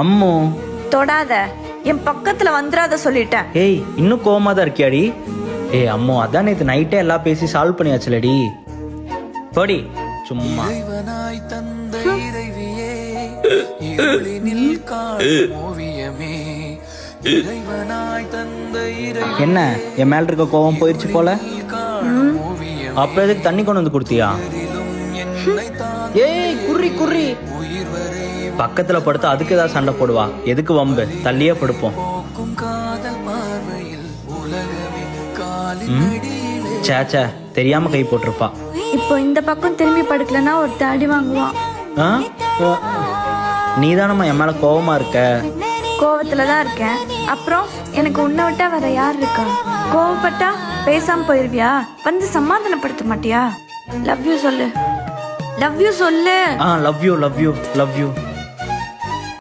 அம்மு. தொடாத, என் பக்கத்துல வந்துடாத சொல்லிட்டேன். ஏய், இன்னும் கோவமா தான் இருக்கியாடி? ஏய் அம்மு, அதான் நேற்று நைட்டே எல்லாம் பேசி சால்வ் பண்ணியாச்சுலடி. போடி சும்மா. என்ன, என் மேல இருக்க கோவம் போயிடுச்சு போல? அப்ப எதுக்கு தண்ணி கொண்டு வந்து கொடுத்தியா? ஏய் குறி குறி, பக்கத்துல படுத்தா அதுக்கு ஏதாவது சண்டை போடுவா. எதுக்கு வம்பு? தள்ளியே படுப்போம். சேச்சே, தெரியாம கை போட்டிருப்பா. இப்போ இந்த பக்கம் திரும்பி படுக்கலன்னா ஒரு தாடி வாங்குவான். நீ தானம்மா என் மேல கோவமா இருக்க. கோவத்துலதான் இருக்கேன். அப்புறம் எனக்கு உன்னை விட்டா வேற யார் இருக்கா? கோவப்பட்டா பேசாம போயிருவியா? வந்து சமாதானப்படுத்த மாட்டியா? லவ் யூ சொல்லு, லவ் யூ சொல்லு. Love you love you love you.